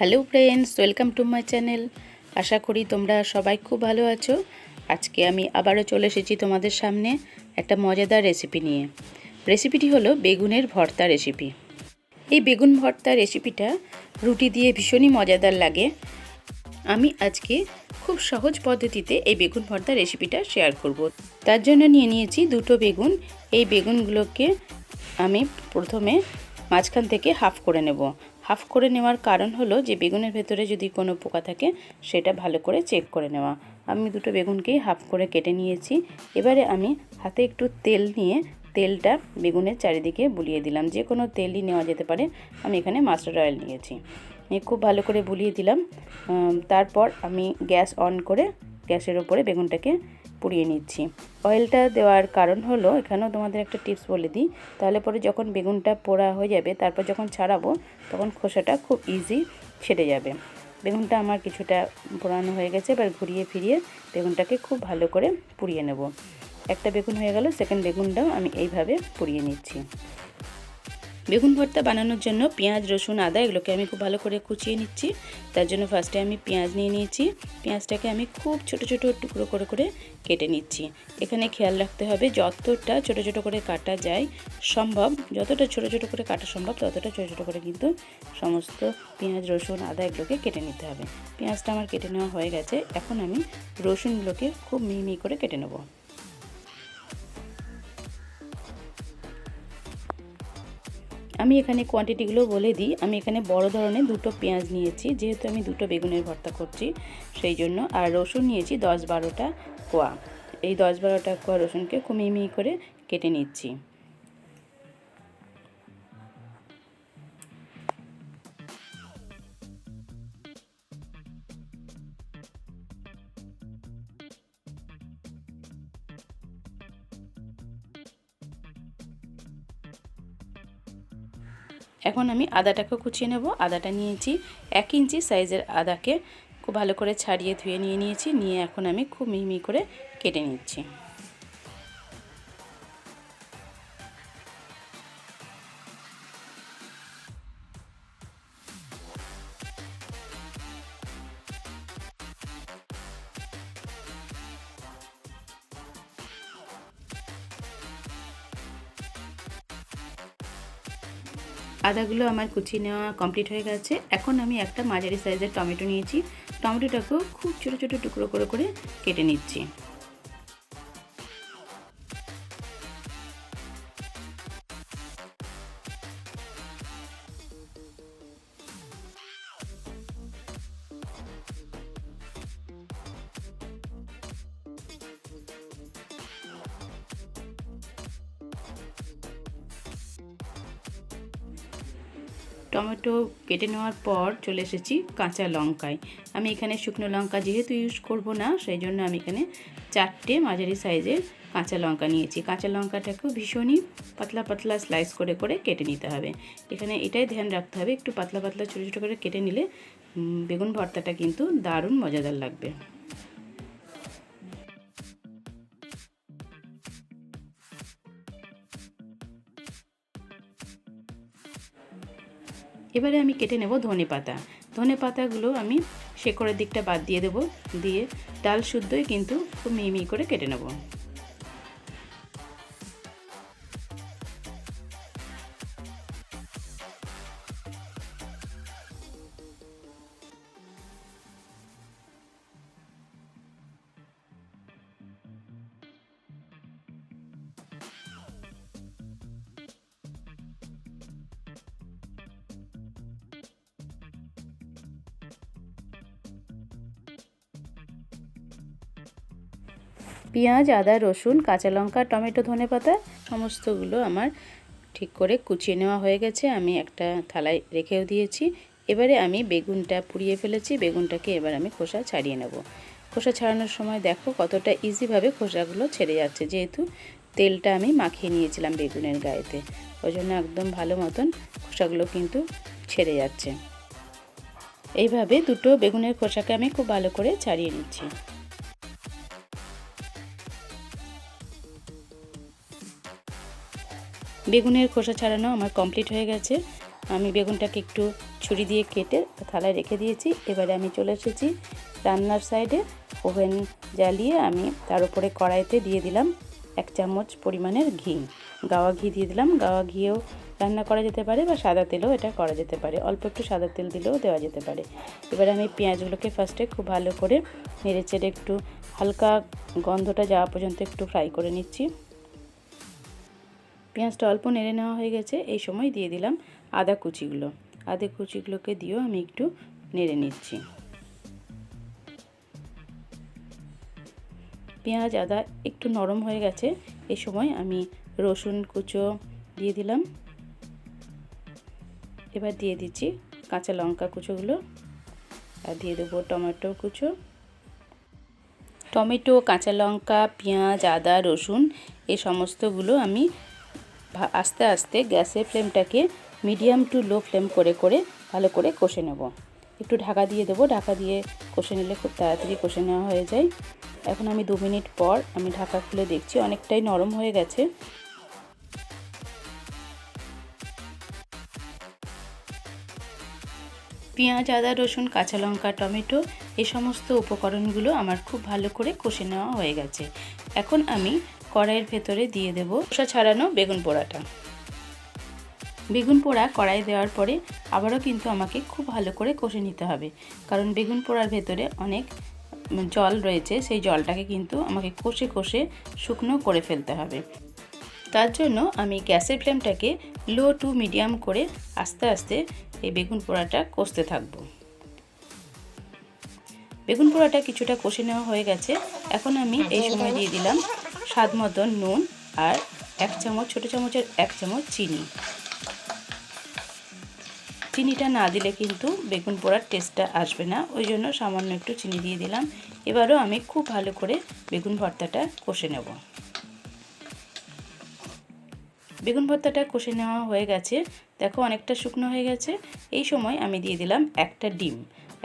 Hello friends, welcome to my channel. আশা করি তোমরা সবাই খুব ভালো আছো। আজকে আমি আবারও চলে এসেছি তোমাদের সামনে একটা মজাদার রেসিপি নিয়ে। রেসিপিটি হলো বেগুনের ভর্তা রেসিপি। এই বেগুন ভর্তা রেসিপিটা রুটি দিয়ে ভীষণই মজাদার লাগে। আমি আজকে খুব সহজ পদ্ধতিতে এই বেগুন ভর্তা রেসিপিটা শেয়ার করব। তার জন্য নিয়ে নিয়েছি দুটো বেগুন। এই বেগুনগুলোকে আমি প্রথমে মাঝখান থেকে হাফ করে নেব। হাফ করে নেওয়ার কারণ হলো যে বেগুনের ভেতরে যদি কোনো পোকা থাকে সেটা ভালো করে চেক করে নেওয়া। আমি দুটো বেগুনকেই হাফ করে কেটে নিয়েছি। এবারে আমি হাতে একটু তেল নিয়ে তেলটা বেগুনের চারিদিকে বুলিয়ে দিলাম। যে কোনো তেলই নেওয়া যেতে পারে, আমি এখানে মাস্টার্ড অয়েল নিয়েছি। খুব ভালো করে বুলিয়ে দিলাম। তারপর আমি গ্যাস অন করে গ্যাসের ওপরে বেগুনটাকে পুড়িয়ে নিচ্ছি। অয়েলটা দেওয়ার কারণ হলো, এখানেও তোমাদের একটা টিপস বলে দিই, তাহলে পরে যখন বেগুনটা পোড়া হয়ে যাবে তারপর যখন ছাড়াবো তখন খোসাটা খুব ইজি ছেড়ে যাবে। বেগুনটা আমার কিছুটা পোড়ানো হয়ে গেছে। এবার ঘুরিয়ে ফিরিয়ে বেগুনটাকে খুব ভালো করে পুড়িয়ে নেব। একটা বেগুন হয়ে গেল, সেকেন্ড বেগুনটাও আমি এইভাবে পুড়িয়ে নিচ্ছি। বেগুন ভর্তা বানানোর জন্য পেঁয়াজ, রসুন, আদা এগুলোকে আমি খুব ভালো করে কুচিয়ে নিচ্ছি। তার জন্য ফার্স্টে আমি পেঁয়াজ নিয়ে নিয়েছি। পেঁয়াজটাকে আমি খুব ছোট ছোট টুকরো করে করে কেটে নিচ্ছি। এখানে খেয়াল রাখতে হবে যতটা ছোট ছোট করে কাটা যায় সম্ভব, যতটা ছোট ছোট করে কাটা সম্ভব ততটা ছোট ছোট করে কিন্তু সমস্ত পেঁয়াজ, রসুন, আদা এগুলোকে কেটে নিতে হবে। পেঁয়াজটা আমার কেটে নেওয়া হয়ে গেছে। এখন আমি রসুনগুলোকে খুব মিহি করে কেটে নেব। আমি এখানে কোয়ান্টিটিগুলো বলে দিই। আমি এখানে বড় ধরনের দুটো পেঁয়াজ নিয়েছি, যেহেতু আমি দুটো বেগুনের ভর্তা করছি সেই জন্য। আর রসুন নিয়েছি 10-12টা কোয়া। এই 10-12টা কোয়া রসুনকে খুব মিহি করে কেটে নিচ্ছি। এখন আমি আদাটাকে কুচিয়ে নেব। আদাটা নিয়েছি 1 ইঞ্চি সাইজের আদাকে খুব ভালো করে ছাড়িয়ে ধুয়ে নিয়েছি। নিয়ে এখন আমি খুব মিহি করে কেটে নিচ্ছি। আদাগুলো আমার কুচিয়ে নেওয়া কমপ্লিট হয়ে গেছে। এখন আমি একটা মাঝারি সাইজের টমেটো নিয়েছি। টমেটোটাকেও খুব ছোটো ছোটো টুকরো করে করে কেটে নিচ্ছি। টমেটো কেটে নেওয়ার পর চলে এসেছি কাঁচা লঙ্কায়। আমি এখানে শুকনো লঙ্কা যেহেতু ইউজ করব না, সেই জন্য আমি এখানে 4টে মাঝারি সাইজের কাঁচা লঙ্কা নিয়েছি। কাঁচা লঙ্কাটাকেও ভীষণই পাতলা পাতলা স্লাইস করে করে কেটে নিতে হবে। এখানে এটাই ধ্যান রাখতে হবে, একটু পাতলা পাতলা ছোটো ছোটো করে কেটে নিলে বেগুন ভর্তাটা কিন্তু দারুণ মজাদার লাগবে। এবারে আমি কেটে নেব ধনে পাতা। ধনে পাতাগুলো আমি শেকড়ের দিকটা বাদ দিয়ে দেবো। দিয়ে ডাল শুদ্ধই কিন্তু খুব মিহি মিহি করে কেটে নেব। পেঁয়াজ, আদা, রসুন, কাঁচা লঙ্কা, টমেটো, ধনেপাতা সমস্তগুলো আমার ঠিক করে কুচিয়ে নেওয়া হয়ে গেছে। আমি একটা থালায় রেখেও দিয়েছি। এবারে আমি বেগুনটা পুড়িয়ে ফেলেছি। বেগুনটাকে এবার আমি খোসা ছাড়িয়ে নেব। খোসা ছাড়ানোর সময় দেখো কতটা ইজিভাবে খোসাগুলো ছেড়ে যাচ্ছে, যেহেতু তেলটা আমি মাখিয়ে নিয়েছিলাম বেগুনের গায়েতে, ওই জন্য একদম ভালো মতন খোসাগুলো কিন্তু ছেড়ে যাচ্ছে। এইভাবে দুটো বেগুনের খোসাকে আমি খুব ভালো করে ছাড়িয়ে নিচ্ছি। বেগুনের খোসা ছাড়ানো আমার কমপ্লিট হয়ে গেছে। আমি বেগুনটাকে একটু ছুরি দিয়ে কেটে থালায় রেখে দিয়েছি। এবারে আমি চলে এসেছি রান্নার সাইডে। ওভেন জ্বালিয়ে আমি তার উপরে কড়াইতে দিয়ে দিলাম 1 চামচ পরিমাণের ঘি। গাওয়া ঘি দিয়ে দিলাম। গাওয়া ঘিও রান্না করা যেতে পারে বা সাদা তেলেও এটা করা যেতে পারে, অল্প একটু সাদা তেল দিলেও দেওয়া যেতে পারে। এবারে আমি পেঁয়াজগুলোকে ফার্স্টে খুব ভালো করে নেড়ে চেড়ে একটু হালকা গন্ধটা যাওয়া পর্যন্ত একটু ফ্রাই করে নিচ্ছি। পেঁয়াজটা অল্প নেড়ে নেওয়া হয়ে গেছে। এই সময় দিয়ে দিলাম আদা কুচিগুলো। আদা কুচিগুলোকে দিয়েও আমি একটু নেড়ে নিচ্ছি। পেঁয়াজ আদা একটু নরম হয়ে গেছে। এই সময় আমি রসুন কুচো দিয়ে দিলাম। এবার দিয়ে দিচ্ছি কাঁচা লঙ্কা কুচোগুলো, আর দিয়ে দেবো টমেটো কুচো। টমেটো, কাঁচা লঙ্কা, পেঁয়াজ, আদা, রসুন এই সমস্তগুলো আমি আস্তে আস্তে গ্যাসের ফ্লেমটাকে মিডিয়াম টু লো ফ্লেম করে করে ভালো করে কষে নেব। একটু ঢাকা দিয়ে দেবো। ঢাকা দিয়ে কষে নিলে খুব তাড়াতাড়ি কষে নেওয়া হয়ে যায়। এখন আমি 2 মিনিট পর আমি ঢাকা খুলে দেখছি, অনেকটাই নরম হয়ে গেছে। পেঁয়াজ, আদা, রসুন, কাঁচা লঙ্কা, টমেটো এই সমস্ত উপকরণগুলো আমার খুব ভালো করে কষে নেওয়া হয়ে গেছে। এখন আমি কড়াইয়ের ভেতরে দিয়ে দেব খোসা ছাড়ানো বেগুন পোড়াটা। বেগুন পোড়া কড়াই দেওয়ার পরে আবারও কিন্তু আমাকে খুব ভালো করে কষে নিতে হবে, কারণ বেগুন পোড়ার ভেতরে অনেক জল রয়েছে। সেই জলটাকে কিন্তু আমাকে কষে কষে শুকনো করে ফেলতে হবে। তার জন্য আমি গ্যাসের ফ্লেমটাকে লো টু মিডিয়াম করে আস্তে আস্তে এই বেগুন পোড়াটা কষতে থাকব। বেগুন পোড়াটা কিছুটা কষে নেওয়া হয়ে গেছে। এখন আমি এই সময় দিয়ে দিলাম স্বাদ মতো নুন আর 1 চামচ, ছোটো চামচের 1 চামচ চিনি। চিনিটা না দিলে কিন্তু বেগুন পোড়ার টেস্টটা আসবে না, ওই জন্য সামান্য একটু চিনি দিয়ে দিলাম। এবারও আমি খুব ভালো করে বেগুন ভর্তাটা কষে নেব। বেগুন ভর্তাটা কষে নেওয়া হয়ে গেছে। দেখো অনেকটা শুকনো হয়ে গেছে। এই সময় আমি দিয়ে দিলাম একটা ডিম।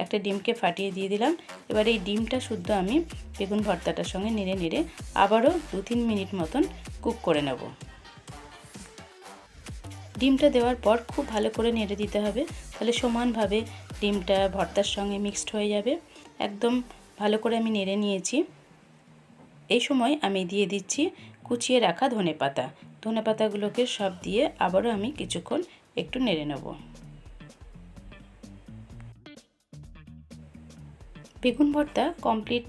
একটা ডিমকে ফাটিয়ে দিয়ে দিলাম। এবার এই ডিমটা শুদ্ধ আমি বেগুন ভর্তাটার সঙ্গে নেড়ে নেড়ে আবারও 2-3 মিনিট মতন কুক করে নেব। ডিমটা দেওয়ার পর খুব ভালো করে নেড়ে দিতে হবে, তাহলে সমানভাবে ডিমটা ভর্তার সঙ্গে মিক্সড হয়ে যাবে। একদম ভালো করে আমি নেড়ে নিয়েছি। এই সময় আমি দিয়ে দিচ্ছি কুচিয়ে রাখা ধনেপাতা। ধনেপাতাগুলোকে সব দিয়ে আবারও আমি কিছুক্ষণ একটু নেড়ে নেব। বেগুন ভর্তা কমপ্লিট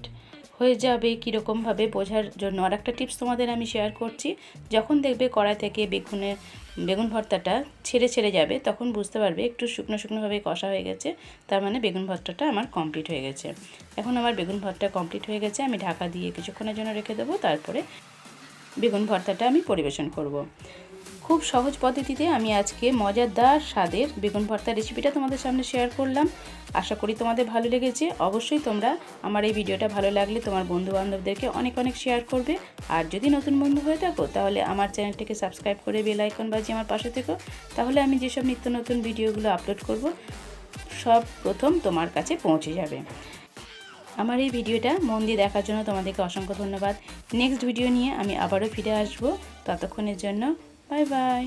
হয়ে যাবে কীরকমভাবে বোঝার জন্য আর একটা টিপস তোমাদের আমি শেয়ার করছি। যখন দেখবে কড়াই থেকে বেগুন ভর্তাটা ছেড়ে ছেড়ে যাবে, তখন বুঝতে পারবে একটু শুকনো শুকনোভাবে কষা হয়ে গেছে, তার মানে বেগুন ভর্তাটা আমার কমপ্লিট হয়ে গেছে। এখন আমার বেগুন ভর্তা কমপ্লিট হয়ে গেছে। আমি ঢাকা দিয়ে কিছুক্ষণের জন্য রেখে দেবো, তারপরে বেগুন ভর্তাটা আমি পরিবেশন করব। খুব সহজ পদ্ধতিতে আমি আজকে মজাদার স্বাদের বেগুন ভর্তা রেসিপিটা তোমাদের সামনে শেয়ার করলাম। আশা করি তোমাদের ভালো লেগেছে। অবশ্যই তোমরা আমার এই ভিডিওটা ভালো লাগলে তোমার বন্ধুবান্ধবদেরকে অনেক অনেক শেয়ার করবে। আর যদি নতুন বন্ধু হয়ে থাকো তাহলে আমার চ্যানেলটিকে সাবস্ক্রাইব করে বেল আইকন বাজিয়ে আমার পাশে থেকো, তাহলে আমি যেসব নিত্য নতুন ভিডিওগুলো আপলোড করব সব প্রথম তোমার কাছে পৌঁছে যাবে। আমার এই ভিডিওটা মন দিয়ে দেখার জন্য তোমাদেরকে অসংখ্য ধন্যবাদ। নেক্সট ভিডিও নিয়ে আমি আবারও ফিরে আসবো। ততক্ষণের জন্য বাই বাই।